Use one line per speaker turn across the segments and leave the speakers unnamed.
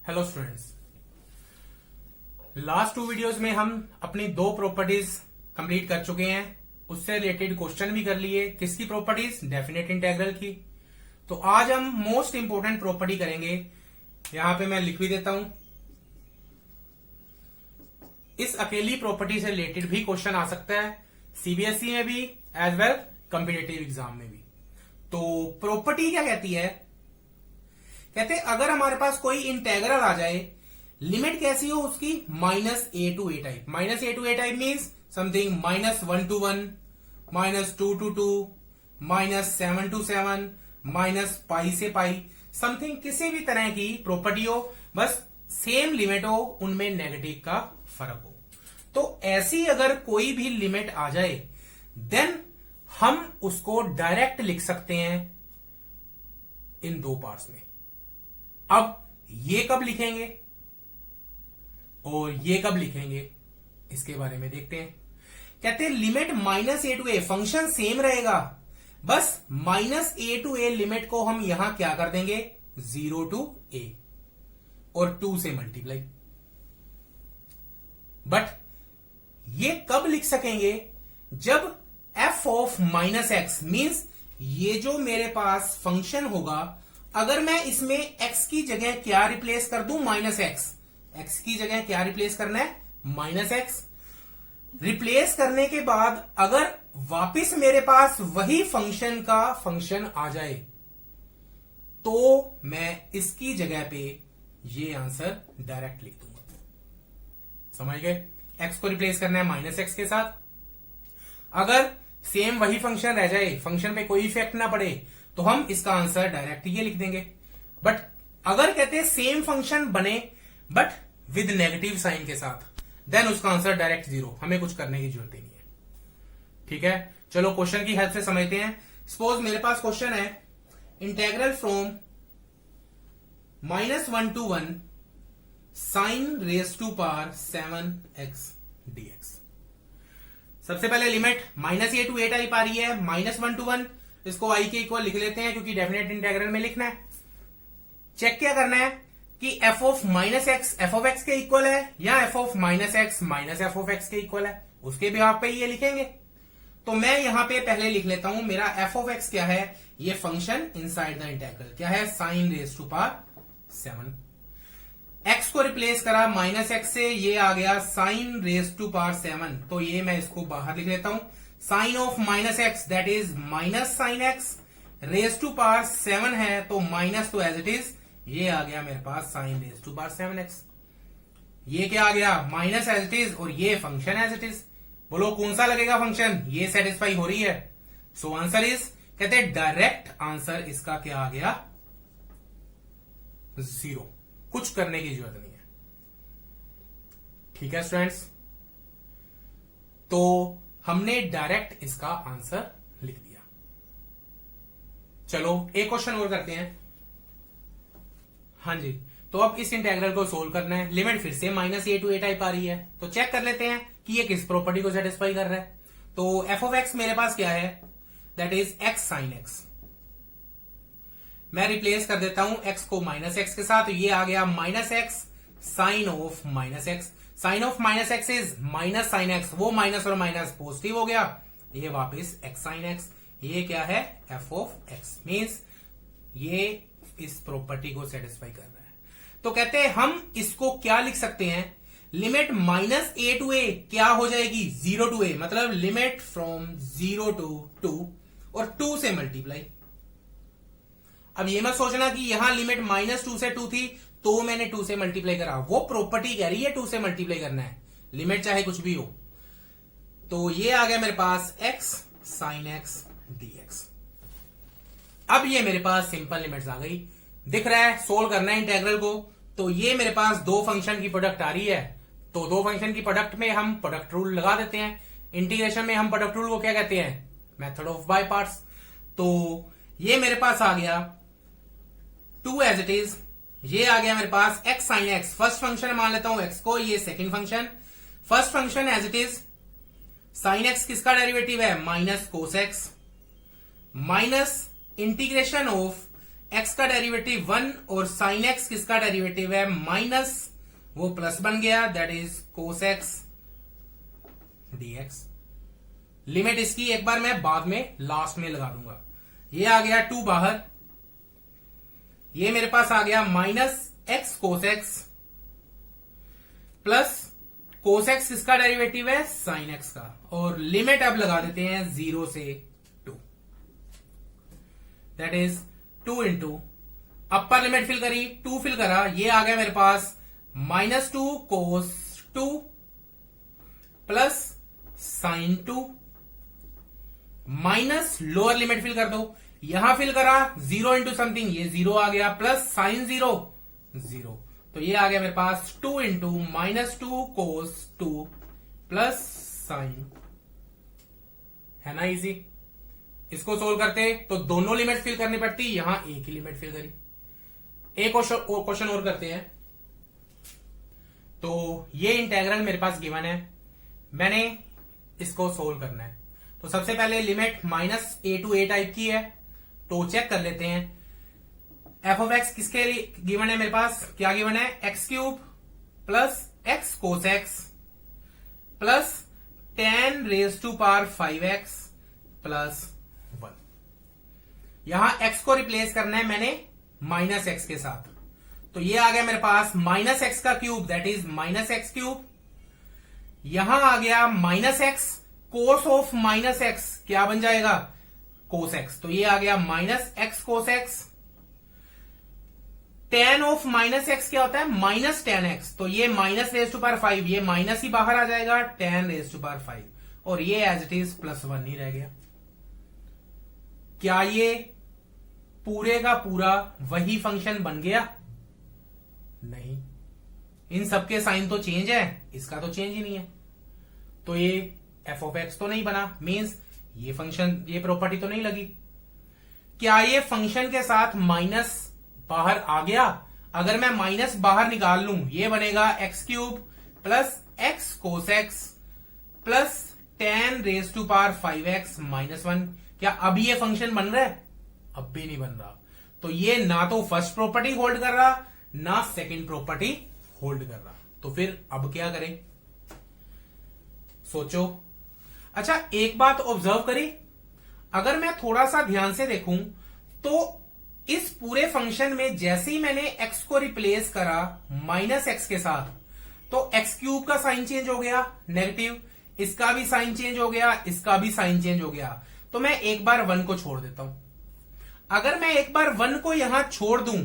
Hello students, last 2 videos में हम अपनी 2 प्रॉपर्टीज कंप्लीट कर चुके हैं। उससे रिलेटेड क्वेश्चन भी कर लिए। किसकी प्रॉपर्टीज? डेफिनेट इंटेग्रल की। तो आज हम मोस्ट इंपोर्टेंट प्रॉपर्टी करेंगे। यहां पे मैं लिख भी देता हूं। इस अकेली प्रॉपर्टी से रिलेटेड भी क्वेश्चन आ सकता है सीबीएसई में भी एज वेल कॉम्पिटिटिव एग्जाम में भी। तो प्रॉपर्टी क्या कहती है? कहते हैं अगर हमारे पास कोई इंटेग्रल आ जाए, लिमिट कैसी हो उसकी? -a to a type. -a to a type means something -1 to 1, -2 to 2, -7 to 7, -π से π, समथिंग किसी भी तरह की प्रॉपर्टी हो, बस सेम लिमिट हो, उनमें नेगेटिव का फर्क हो। तो ऐसी अगर कोई भी लिमिट आ जाए देन हम उसको डायरेक्ट लिख सकते हैं इन 2 पार्ट्स में। अब ये कब लिखेंगे और ये कब लिखेंगे इसके बारे में देखते हैं। कहते हैं limit -a to a, function same रहेगा, बस -a टू a लिमिट को हम यहां क्या कर देंगे? 0 to a और 2 से मल्टीप्लाई। बट ये कब लिख सकेंगे? जब f ऑफ -x मीन्स ये जो मेरे पास फंक्शन होगा, अगर मैं इसमें x की जगह क्या रिप्लेस कर दूं? -x। x की जगह क्या रिप्लेस करना है? -x। रिप्लेस करने के बाद अगर वापस मेरे पास वही फंक्शन का फंक्शन आ जाए तो मैं इसकी जगह पे ये आंसर डायरेक्ट लिख दूंगा। समझ गए? x को रिप्लेस करना है -x के साथ। अगर सेम वही फंक्शन रह जाए, फंक्शन पे कोई इफेक्ट ना पड़े, तो हम इसका आंसर डायरेक्ट ये लिख देंगे। बट अगर कहते हैं सेम फंक्शन बने बट विद नेगेटिव साइन के साथ, देन उसका आंसर डायरेक्ट 0। हमें कुछ करने की जरूरत ही नहीं है। ठीक है, चलो क्वेश्चन की हेल्प से समझते हैं। सपोज मेरे पास क्वेश्चन है integral from -1 to 1 sin raised to power 7x dx। सबसे पहले limit -a to a type आ रही है, -1 to 1। इसको i के इक्वल लिख लेते हैं क्योंकि डेफिनेट इंटेग्रल में लिखना है। चेक क्या करना है कि f of -x f of x के इक्वल है या f of -x f of x के इक्वल है। उसके बिहाफ पे ये लिखेंगे। तो मैं यहां पे पहले लिख लेता हूं मेरा f ऑफ x क्या है। ये फंक्शन इनसाइड द इंटेग्रल क्या है? sin raised to power 7। x को रिप्लेस करा -x से, ये आ गया sin raised to power 7। तो ये मैं इसको बाहर लिख लेता हूं। Sine of -x that is -sin x, raise to power 7 है तो माइनस तो एज इट इज, ये आ गया मेरे पास sine raise to power 7x। ये क्या आ गया? माइनस एज इट इज और ये फंक्शन एज इट इज। बोलो कौन सा लगेगा फंक्शन? ये सेटिस्फाई हो रही है। सो आंसर इज, कहते हैं डायरेक्ट आंसर इसका क्या आ गया? 0। कुछ करने की जरूरत नहीं है। ठीक है स्टूडेंट्स, तो हमने डायरेक्ट इसका आंसर लिख दिया। चलो एक क्वेश्चन और करते हैं। हाँ जी, तो अब इस इंटेग्रल को सोल्व करना है। लिमिट फिर से -a टू a टाइप आ रही है, तो चेक कर लेते हैं कि ये किस प्रॉपर्टी को सेटिस्फाई कर रहा है। तो f ऑफ x मेरे पास क्या है? That is x sin x। मैं रिप्लेस कर देता हूं x को -x के साथ, तो ये आ गया -x sine of -x। Sine of -x is -sin x, वो माइनस और माइनस पॉजिटिव हो गया, ये वापस x sin x। ये क्या है? f ऑफ x मीन्स ये इस प्रॉपर्टी को सेटिस्फाई कर रहा है। तो कहते हैं हम इसको क्या लिख सकते हैं? लिमिट -a टू a क्या हो जाएगी? 0 to a, मतलब लिमिट फ्रॉम 0 to 2 और 2 से मल्टीप्लाई। अब ये मत सोचना कि यहां लिमिट -2 से 2 थी तो मैंने 2 से मल्टीप्लाई करा। वो प्रॉपर्टी कह रही है 2 से मल्टीप्लाई करना है, लिमिट चाहे कुछ भी हो। तो ये आ गया मेरे पास x sin x dx। अब ये मेरे पास सिंपल लिमिट्स आ गई। दिख रहा है सोल्व करना है इंटेग्रल को। तो ये मेरे पास 2 फंक्शन की प्रोडक्ट आ रही है, तो 2 फंक्शन की प्रोडक्ट में हम प्रोडक्ट रूल लगा देते हैं। इंटीग्रेशन में हम प्रोडक्ट रूल को क्या कहते हैं? Method of by parts. तो ये मेरे पास आ गया 2 एज इट इज। ये आ गया मेरे पास x sin x, first function मान लेता हूं x को, ये second function. First function as it is, sin x किसका डेरिवेटिव है? -cos x, minus integration of x का डेरिवेटिव 1 और साइन एक्स किसका डेरिवेटिव है माइनस, वो प्लस बन गया, that is cos x dx. Limit इसकी एक बार मैं बाद में लास्ट में लगा दूंगा। ये आ गया 2 बाहर, ये मेरे पास आ गया minus x cos x plus cos x किसका डेरिवेटिव है साइन एक्स का, और लिमिट अब लगा देते हैं 0 से 2, that is 2 into upper limit fill करी, 2 फिल करा, ये आ गया मेरे पास -2 cos 2 plus sine 2 minus lower limit fill कर दो, यहां फिल करा 0 इंटू समथिंग, ये 0 आ गया, प्लस साइन 0 0, तो ये आ गया मेरे पास 2 इंटू -2 कोस 2 प्लस साइन, है ना इजी। इसको सोल्व करते तो दोनों लिमिट फिल करनी पड़ती, यहां एक ही लिमिट फिल करी। एक क्वेश्चन और करते हैं। तो ये इंटेग्रल मेरे पास गिवन है, मैंने इसको सोल्व करना है। तो सबसे पहले limit -a to a type की है, तो चेक कर लेते हैं। एफ ऑफ एक्स किसके लिए गिवन है मेरे पास, क्या गिवन है, x cube plus x cos x plus 10 raise to power 5x plus 1। यहां x को रिप्लेस करना है मैंने माइनस एक्स के साथ, तो ये आ गया मेरे पास माइनस एक्स का cube, that is minus x cube. यहां आ गया minus x, cos of minus x क्या बन जाएगा कोस एक्स, तो ये आ गया minus x cos x. Ten of minus x क्या होता है माइनस 10x, तो ये माइनस रेज टू पावर 5, ये माइनस ही बाहर आ जाएगा 10 रेज टू पावर 5, और ये एज इट इज +1 ही रह गया। क्या ये पूरे का पूरा वही फंक्शन बन गया, नहीं, इन सबके साइन तो चेंज है, इसका तो चेंज ही नहीं है, तो ये एफ ऑफ एक्स तो नहीं बना, मींस ये फंक्शन, ये प्रॉपर्टी तो नहीं लगी। क्या ये फंक्शन के साथ माइनस बाहर आ गया, अगर मैं माइनस बाहर निकाल लूं ये बनेगा x cube plus x cos x plus 10 raise to power 5x -1। क्या अब ये फंक्शन बन रहा है, अब भी नहीं बन रहा। तो ये ना तो फर्स्ट प्रॉपर्टी होल्ड कर रहा ना सेकंड प्रॉपर्टी होल्ड कर रहा, तो फिर अब क्या करें, सोचो। अच्छा एक बात ऑब्जर्व करी, अगर मैं थोड़ा सा ध्यान से देखूं तो इस पूरे फंक्शन में जैसे ही मैंने x को रिप्लेस करा माइनस एक्स के साथ, तो एक्स क्यूब का साइन चेंज हो गया नेगेटिव, इसका भी साइन चेंज हो गया, इसका भी साइन चेंज हो गया, तो मैं एक बार 1 को छोड़ देता हूं। अगर मैं एक बार 1 को यहां छोड़ दूं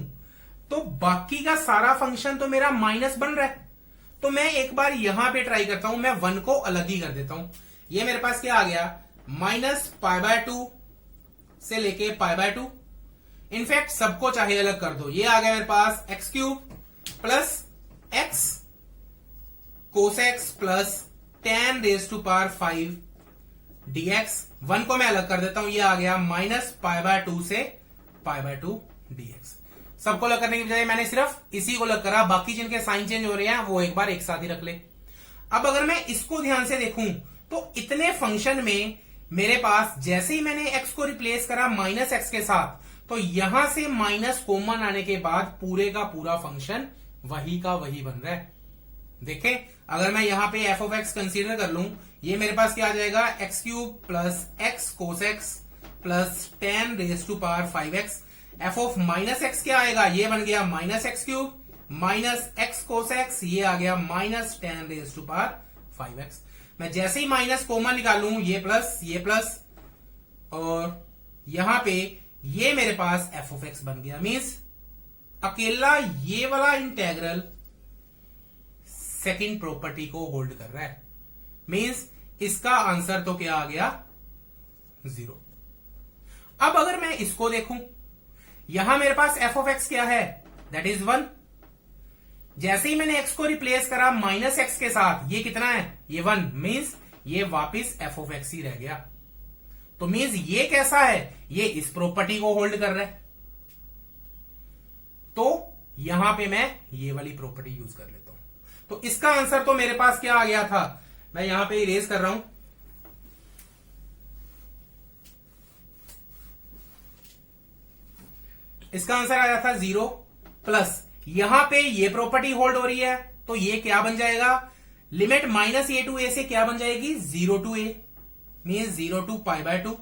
तो बाकी का सारा फंक्शन तो मेरा माइनस बन रहा है, तो मैं एक बार यहां पे ट्राई करता हूं, मैं 1 को अलग ही कर देता हूं। ये मेरे पास क्या आ गया -π/2 से लेके π/2, इनफैक्ट सबको चाहे अलग कर दो, ये आ गया मेरे पास x cube plus x cos x plus 10 raise to power 5 dx। 1 को मैं अलग कर देता हूं, ये आ गया -π/2 से π/2 dx। सबको अलग करने की बजाय मैंने सिर्फ इसी को अलग करा, बाकी जिनके साइन चेंज हो रहे हैं वो एक बार एक साथ ही रख ले। अब अगर मैं इसको ध्यान से देखूं तो इतने फंक्शन में मेरे पास जैसे ही मैंने x को रिप्लेस करा माइनस एक्स के साथ, तो यहां से माइनस कॉमन आने के बाद पूरे का पूरा फंक्शन वही का वही बन रहा है। देखें, अगर मैं यहां पे एफ ऑफ एक्स कंसीडर कर लूं, ये मेरे पास क्या आ जाएगा x cube plus x cos x plus 10 raise to power 5x। F of minus x क्या आएगा, ये बन गया minus x cube minus x cos x, ये आ गया -10 रेज टू पावर 5x। मैं जैसे ही माइनस कॉमन निकालूं, ये प्लस और यहां पे ये मेरे पास एफ ऑफ एक्स बन गया, मीन्स अकेला ये वाला इंटेग्रल सेकंड प्रॉपर्टी को होल्ड कर रहा है, मीन्स इसका आंसर तो क्या आ गया 0। अब अगर मैं इसको देखूं, यहां मेरे पास एफ ऑफ एक्स क्या है, दैट इज 1। जैसे ही मैंने एक्स को रिप्लेस करा माइनस एक्स के साथ, ये कितना है, ये 1, मीन्स ये वापिस एफ ऑफ एक्स ही रह गया। तो मीन्स ये कैसा है, ये इस प्रॉपर्टी को होल्ड कर रहा है, तो यहां पे मैं ये वाली प्रॉपर्टी यूज कर लेता हूं। तो इसका आंसर तो मेरे पास क्या आ गया था, मैं यहां पे इरेज कर रहा हूं, इसका आंसर आ जाता 0 प्लस यहां पे ये प्रॉपर्टी होल्ड हो रही है, तो ये क्या बन जाएगा, limit minus a to a से क्या बन जाएगी, 0 to a, mean 0 to pi by 2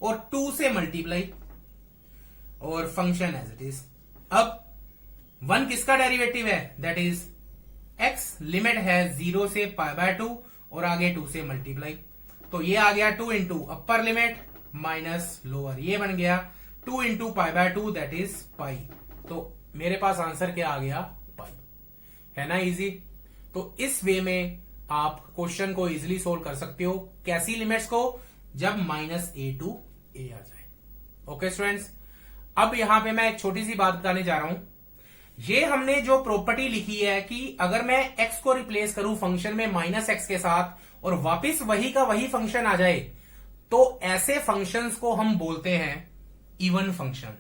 और 2 से मल्टीप्लाई और फंक्शन एज इट इज। अब 1 किसका डेरिवेटिव है, दैट इज x, लिमिट है 0 से पाई बाय 2 और आगे 2 से मल्टीप्लाई, तो ये आ गया 2 into upper limit minus lower, ये बन गया 2 into pi by 2 that is pi. तो मेरे पास आंसर क्या आ गया, पाई, है ना इजी। तो इस वे में आप क्वेश्चन को इजीली सोल्व कर सकते हो, कैसी लिमिट्स को, जब माइनस ए टू ए आ जाए। ओके स्टूडेंट्स, अब यहां पे मैं एक छोटी सी बात बताने जा रहा हूं। ये हमने जो प्रॉपर्टी लिखी है कि अगर मैं x को रिप्लेस करूं फंक्शन में माइनस एक्स के साथ और वापस वही का वही फंक्शन आ जाए, तो ऐसे फंक्शंस को हम बोलते हैं इवन फंक्शन।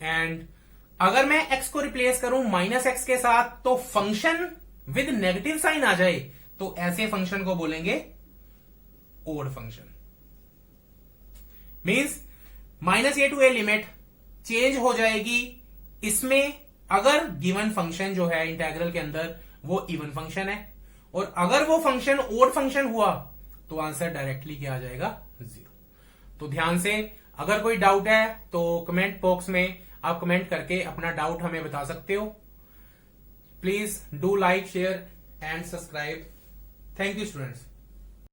एंड अगर मैं x को रिप्लेस करूं माइनस एक्स के साथ तो फंक्शन विद नेगेटिव साइन आ जाए, तो ऐसे फंक्शन को बोलेंगे odd function. Means minus a to a limit change हो जाएगी इसमें अगर गिवन फंक्शन जो है इंटेग्रल के अंदर वो इवन फंक्शन है, और अगर वो फंक्शन ओड फंक्शन हुआ तो आंसर डायरेक्टली क्या आ जाएगा, 0। तो ध्यान से, अगर कोई डाउट है तो कमेंट बॉक्स में आप कमेंट करके अपना डाउट हमें बता सकते हो। Please do like, share and subscribe. Thank you students.